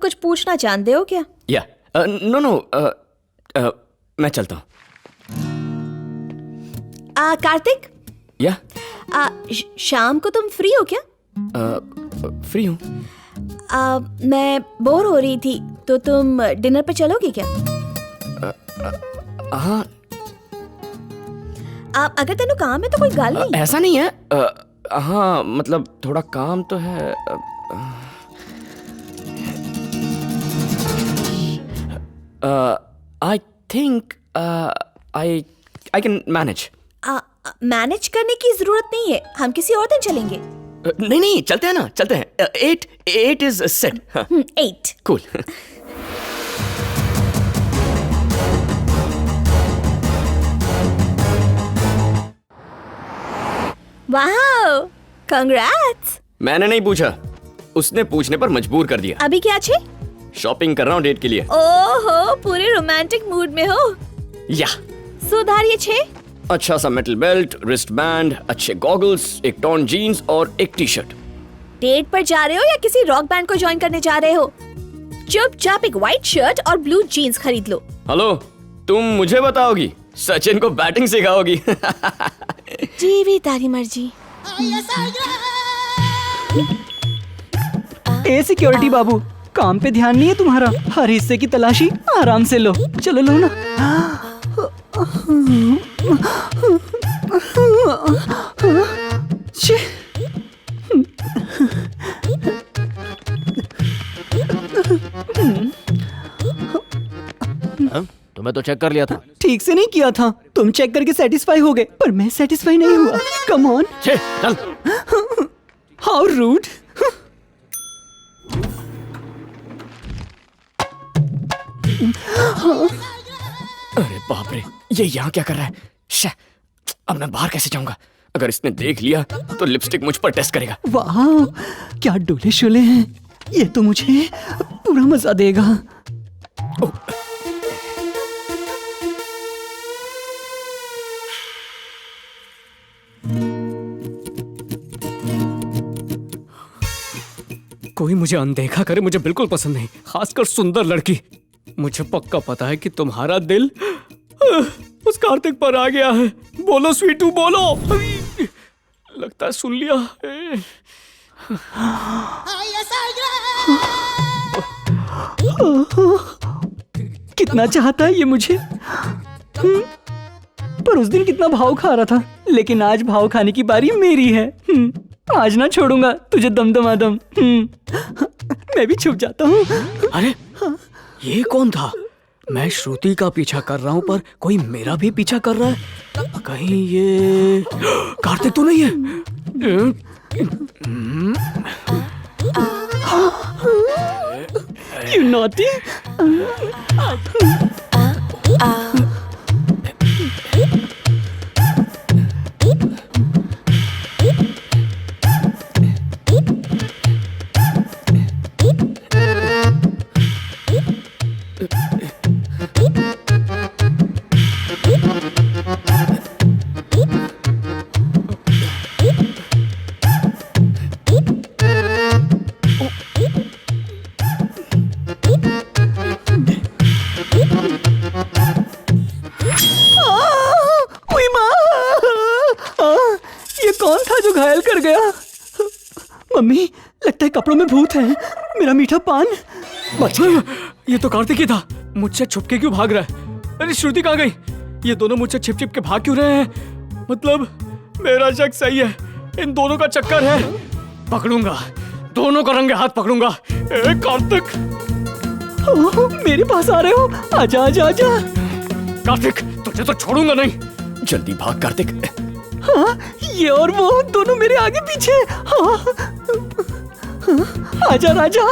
कुछ पूछना चाहते हो क्या? या नो मैं चलता हूँ। कार्तिक, या शाम को तुम फ्री हो क्या? फ्री हूँ। मैं बोर हो रही थी तो तुम डिनर पे चलोगे क्या? हाँ। अगर तेनू काम है तो कोई गल नहीं। ऐसा नहीं है। हाँ मतलब थोड़ा काम तो है। I think I can manage. Manage करने की जरूरत नहीं है, हम किसी और दिन चलेंगे। नहीं चलते हैं ना, चलते हैं। 8 is set. 8 cool. Wow, congrats. मैंने नहीं पूछा, उसने पूछने पर मजबूर कर दिया। अभी क्या छे? शॉपिंग कर रहा हूँ डेट के लिए। ओहो, पूरे रोमांटिक मूड में हो। या सुधारिए छे। अच्छा सा मेटल बेल्ट, रिस्ट बैंड, अच्छे गॉगल्स, एक टॉर्न जीन्स और एक टी शर्ट। डेट पर जा रहे हो या किसी रॉक बैंड को ज्वाइन करने जा रहे हो? चुपचाप एक व्हाइट शर्ट और ब्लू जीन्स खरीद लो। हेलो, तुम मुझे बताओगी, सचिन को बैटिंग सिखाओगी? जीवी तारी मर्जी। ए सिक्योरिटी बाबू, काम पे ध्यान नहीं है तुम्हारा? हर हिस्से की तलाशी आराम से लो। चलो लो ना। तुम्हें तो चेक कर लिया था। ठीक से नहीं किया था। तुम चेक करके सेटिस्फाई हो गए, पर मैं सेटिस्फाई नहीं हुआ। Come on. चल। How rude. अरे बाप रे, ये यहाँ क्या कर रहा है? शे, अब मैं बाहर कैसे जाऊंगा? अगर इसने देख लिया तो लिपस्टिक मुझ पर टेस्ट करेगा। वाह, क्या डोले शोले हैं। ये तो मुझे पूरा मजा देगा। कोई मुझे अनदेखा करे मुझे बिल्कुल पसंद नहीं, खासकर सुंदर लड़की। मुझे पक्का पता है कि तुम्हारा दिल उस कार्तिक पर आ गया है। बोलो स्वीटू, बोलो। लगता है सुन लिया। कितना चाहता है ये मुझे। पर उस दिन कितना भाव खा रहा था, लेकिन आज भाव खाने की बारी मेरी है। आज ना छोड़ूंगा तुझे दमदमादम। मैं भी छुप जाता हूँ। अरे ये कौन था? मैं श्रुति का पीछा कर रहा हूँ पर कोई मेरा भी पीछा कर रहा है। कहीं ये कार्तिक तो नहीं है? You naughty। ये कौन था जो घायल कर गया? मम्मी, लगता है कपड़ों में भूत है। मेरा मीठा पान। ये तो कार्तिक ही था। मुझसे छुपके क्यों भाग रहा है? अरे श्रुति कहाँ गई? ये दोनों मुझसे छिप छिप के भाग क्यों रहे हैं? मतलब मेरा शक सही है, इन दोनों का चक्कर है। पकड़ूंगा, दोनों का रंगे हाथ पकड़ूंगा। ए कार्तिक, मेरे पास आ रहे हो? आजा आजा आजा। कार्तिक तुझे तो छोड़ूंगा नहीं। जल्दी भाग कार्तिक। हाँ, ये और वो दोनों मेरे आगे पीछे। हाँ, आजा राजा।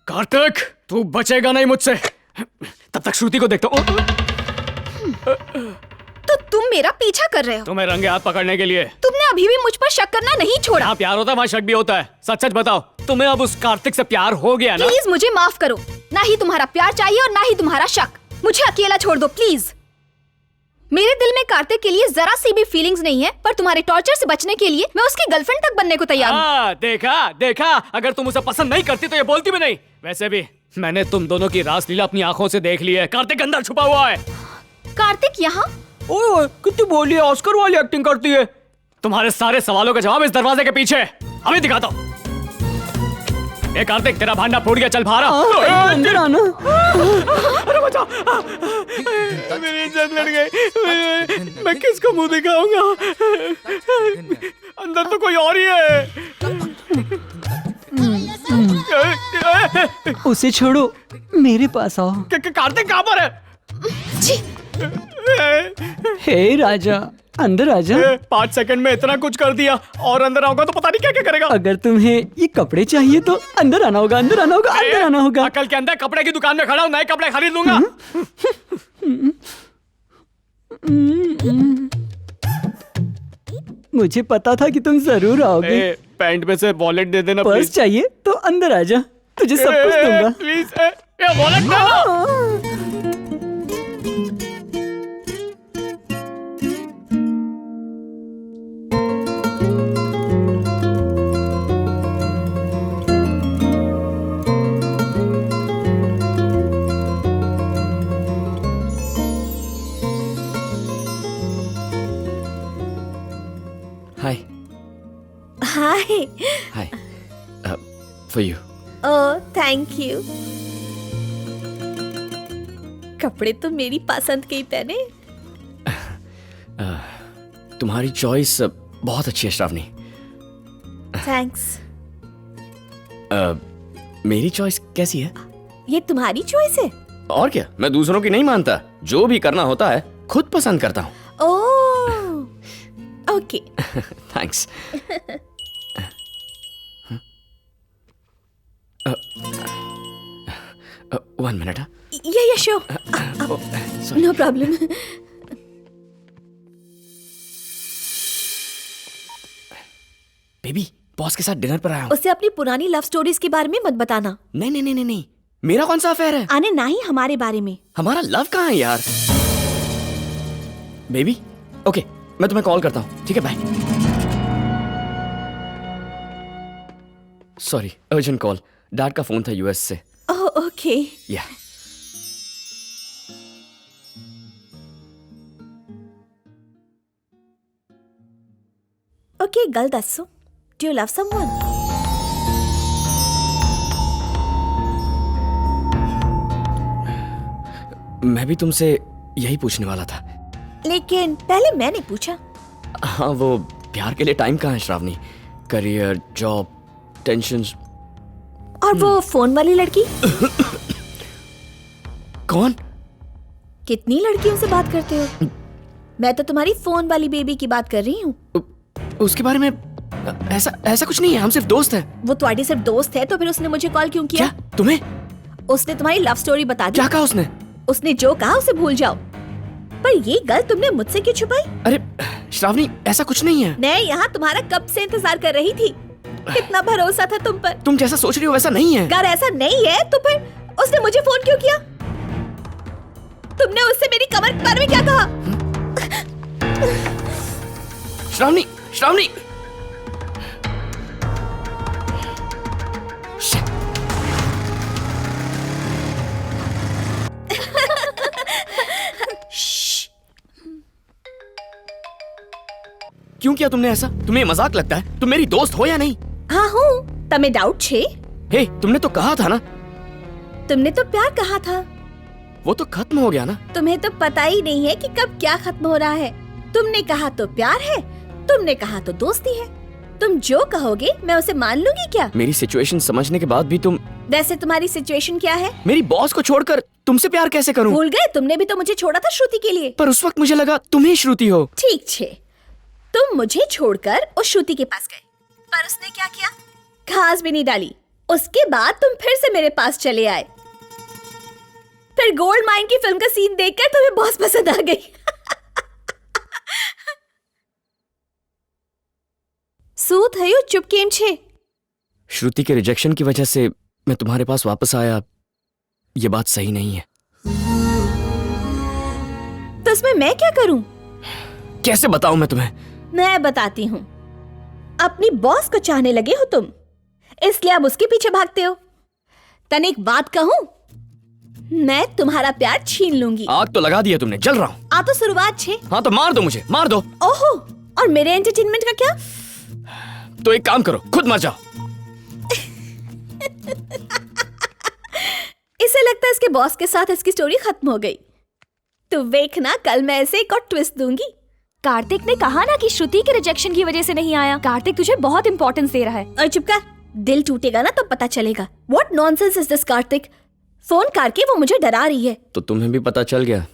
कार्तिक तू बचेगा नहीं मुझसे। तब तक श्रुति को देखता हूँ। तो तुम मेरा पीछा कर रहे हो? तुम्हें रंगे हाथ पकड़ने के लिए। तुमने अभी भी मुझ पर शक करना नहीं छोड़ा। जहाँ प्यार होता है वहाँ शक भी होता है। सच सच बताओ, तुम्हें अब उस कार्तिक से प्यार हो गया ना? प्लीज मुझे माफ करो। ना ही तुम्हारा प्यार चाहिए और ना ही तुम्हारा शक। मुझे अकेला छोड़ दो प्लीज। मेरे दिल में कार्तिक के लिए जरा सी भी फीलिंग्स नहीं है, पर तुम्हारे टॉर्चर से बचने के लिए मैं उसकी गर्लफ्रेंड तक बनने को तैयार हूँ। देखा देखा, अगर तुम उसे पसंद नहीं करती तो ये बोलती भी नहीं। वैसे भी मैंने तुम दोनों की रासलीला अपनी आंखों से देख ली है। कार्तिक अंदर छुपा हुआ है। कार्तिक यहाँ? ओए कितनी बोली है, ऑस्कर वाली एक्टिंग करती है। तुम्हारे सारे सवालों का जवाब इस दरवाजे के पीछे है। अभी दिखाता हूँ। ए कार्तिक, तेरा भांडा फूट गया, चल बाहर आ। अंदर आना। अरे बचा, मेरी इज्जत लड़ गई। मैं किसको मुंह दिखाऊंगा? अंदर तो कोई और ही है। उसे छोड़ो, मेरे पास आओ। कार्तिक कहाँ पर है? हे राजा, अंदर आजा। 5 सेकंड में इतना कुछ कर दिया, और अंदर आऊंगा तो पता नहीं क्या क्या करेगा। अगर तुम्हें ये कपड़े चाहिए तो अंदर आना होगा, अंदर आना होगा, अंदर आना होगा। अकल के अंदर कपड़े की दुकान में खड़ा हूँ, नए कपड़े खरीद लूंगा। मुझे पता था कि तुम जरूर आओगे। पैंट में से वॉलेट दे देना पर्स प्लीज। चाहिए तो अंदर आजा, तुझे सब कुछ दूंगा। प्लीज, ये वॉलेट दे दो। Hi hi. Hi for you. Oh thank you. कपड़े तो मेरी पसंद के ही पहने। तुम्हारी चॉइस बहुत अच्छी है श्रावणी। थैंक्स। मेरी चॉइस कैसी है? ये तुम्हारी चॉइस है? और क्या, मैं दूसरों की नहीं मानता। जो भी करना होता है खुद पसंद करता हूँ। Oh okay. Thanks. One minute. या शो। No problem. बेबी, बॉस के साथ डिनर पर आया हूँ। उसे अपनी पुरानी लव स्टोरीज के बारे में मत बताना। नहीं नहीं नहीं नहीं नहीं, मेरा कौन सा अफेयर है? आने ना ही हमारे बारे में। हमारा लव कहाँ है यार? बेबी, ओके, मैं तुम्हें कॉल करता हूँ, ठीक है? Bye. Sorry, urgent call. Dad का फोन था यूएस से। Oh okay. या ओके, गल दसो, डू यू लव समवन? मैं भी तुमसे यही पूछने वाला था। लेकिन पहले मैंने पूछा। हाँ, वो प्यार के लिए टाइम कहाँ है श्रावणी? Career, job, tensions. और वो फोन वाली लड़की? कौन? कितनी लड़कियों से बात करते हो? मैं तो तुम्हारी फोन वाली बेबी की बात कर रही हूँ। उसके बारे में ऐसा कुछ नहीं है, हम सिर्फ दोस्त हैं। वो तुम्हारी सिर्फ दोस्त है तो फिर उसने मुझे कॉल क्यों किया? क्या तुम्हें? उसने तुम्हारी लव स्टोरी बता दी। क्या कहा उसने? उसने जो कहा उसे भूल जाओ। पर ये गल तुमने मुझसे क्यों छुपाई? अरे श्रावणी, ऐसा कुछ नहीं है। मैं यहाँ तुम्हारा कब से इंतजार कर रही थी। कितना भरोसा था तुम पर। तुम जैसा सोच रही हो वैसा नहीं है। अगर ऐसा नहीं है तो फिर उसने मुझे फोन क्यों किया? तुमने उससे मेरी कमर के बारे में क्या कहा? श्रावणी, श्रावणी। क्यों किया तुमने ऐसा? तुम्हें मजाक लगता है? तुम मेरी दोस्त हो या नहीं? हाँ हूँ। तमें डाउट छे? हे, तुमने तो कहा था ना। तुमने तो प्यार कहा था। वो तो खत्म हो गया ना। तुम्हें तो पता ही नहीं है कि कब क्या खत्म हो रहा है। तुमने कहा तो प्यार है, तुमने कहा तो दोस्ती है। तुम जो कहोगे मैं उसे मान लूंगी क्या? मेरी सिचुएशन समझने के बाद भी तुम। वैसे तुम्हारी सिचुएशन क्या है? मेरी बॉस को छोड़कर तुमसे प्यार कैसे करूं? भूल गए? तुमने भी तो मुझे छोड़ा था श्रुति के लिए। पर उस वक्त मुझे लगा तुम ही श्रुति हो। ठीक छे, तुम मुझे छोड़कर उस श्रुति के पास गए, पर उसने क्या किया? घास भी नहीं डाली। उसके बाद तुम फिर से मेरे पास चले आए। फिर गोल्ड माइन की फिल्म का सीन देखकर तुम्हें बहुत पसंद आ गई। શું થયું? ચૂપ કેમ છે? श्रुति के रिजेक्शन की वजह से मैं तुम्हारे पास वापस आया। ये बात सही नहीं है। तो उसमें मैं क्या करूं? कैसे बताऊं मैं तुम्हें? मैं बताती हूँ। अपनी बॉस को चाहने लगे हो तुम, इसलिए अब उसके पीछे भागते हो। तने एक बात कहूं, मैं तुम्हारा प्यार छीन लूंगी। आग तो लगा दिया तुमने, जल रहा हूँ। आ तो शुरुआत छे। हाँ तो मार दो मुझे, मार दो। ओहो, और मेरे एंटरटेनमेंट का क्या? तो एक काम करो, खुद मर जाओ। इसे लगता है इसके बॉस के साथ इसकी स्टोरी खत्म हो गई। तू देखना, कल मैं ऐसे एक और ट्विस्ट दूंगी। कार्तिक ने कहा ना कि श्रुति के रिजेक्शन की वजह से नहीं आया। कार्तिक तुझे बहुत इंपॉर्टेंस दे रहा है। और चुप कर, दिल टूटेगा ना तो पता चलेगा। What nonsense is this Kartik? Phone करके वो मुझे डरा रही है। तो तुम्हें भी पता चल गया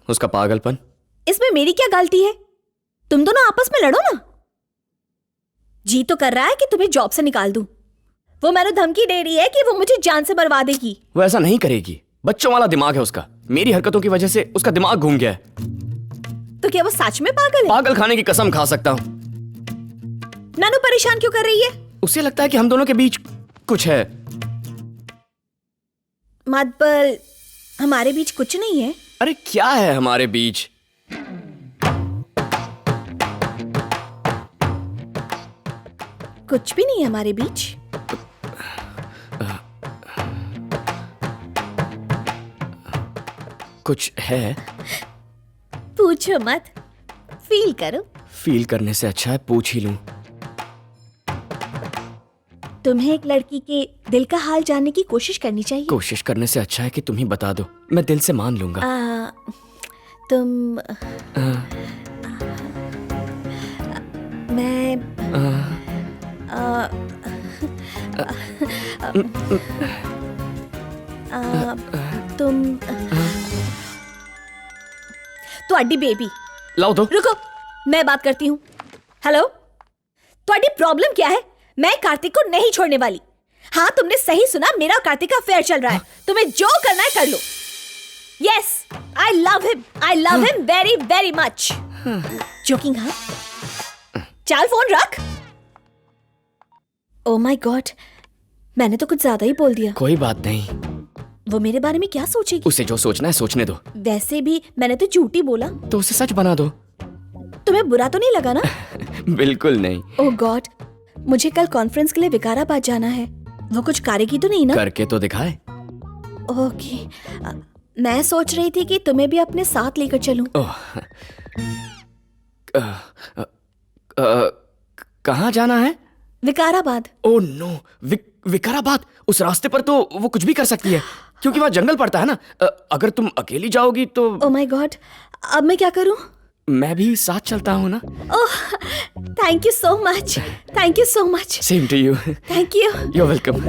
उसका पागलपन? इसमें मेरी क्या गलती है? तुम दोनों आपस में लड़ो ना। जी तो कर रहा है कि तुम्हें जॉब से निकाल दूं। वो मैंने धमकी दे रही है कि वो मुझे जान से मरवा देगी। वो ऐसा नहीं करेगी, बच्चों वाला दिमाग है उसका। मेरी हरकतों की वजह से उसका दिमाग घूम गया है। तो क्या वो सच में पागल है? पागल खाने की कसम खा सकता हूँ। नानू परेशान क्यों कर रही है? उसे लगता है कि हम दोनों के बीच कुछ है। माधबल, हमारे बीच कुछ नहीं है। अरे क्या है हमारे बीच? कुछ भी नहीं है हमारे बीच। कुछ है? पूछो मत, फील करो। फील करने से अच्छा है पूछ ही लूं। तुम्हें एक लड़की के दिल का हाल जानने की कोशिश करनी चाहिए। कोशिश करने से अच्छा है कि तुम ही बता दो, मैं दिल से मान लूंगा। तुम मैं तुम ਤੁਹਾਡੀ बेबी। लाओ दो। रुको, मैं बात करती हूँ। हेलो, तुम्हारी प्रॉब्लम क्या है? मैं कार्तिक को नहीं छोड़ने वाली। हाँ, तुमने सही सुना, मेरा और कार्तिक का अफेयर चल रहा है। तुम्हें जो करना है कर लो। Yes, I love him very very much. Joking? हाँ, चल फोन रख। ओ माय गॉड, मैंने तो कुछ ज्यादा ही बोल दिया। कोई बात नहीं, वो मेरे बारे में क्या सोचेगी? उसे जो सोचना है सोचने दो। वैसे भी मैंने तो झूठी बोला। तो उसे सच बना दो। तुम्हें बुरा तो नहीं लगा ना? बिल्कुल नहीं। ओह गॉड, मुझे कल कॉन्फ्रेंस के लिए विकाराबाद जाना है। वो कुछ करेगी तो नहीं ना? करके तो दिखाए। ओके, मैं सोच रही थी कि तुम्हें भी अपने साथ लेकर चलूं। ओह, कहाँ जाना है? विकाराबाद। Oh no, Vikarabad? उस रास्ते पर तो वो कुछ भी कर सकती है, क्योंकि वहाँ जंगल पड़ता है ना। अगर तुम अकेली जाओगी तो। ओह माय गॉड, अब मैं क्या करूं? मैं भी साथ चलता हूँ ना। Oh, thank you so much, thank you so much. Same to you. Thank you. You're welcome.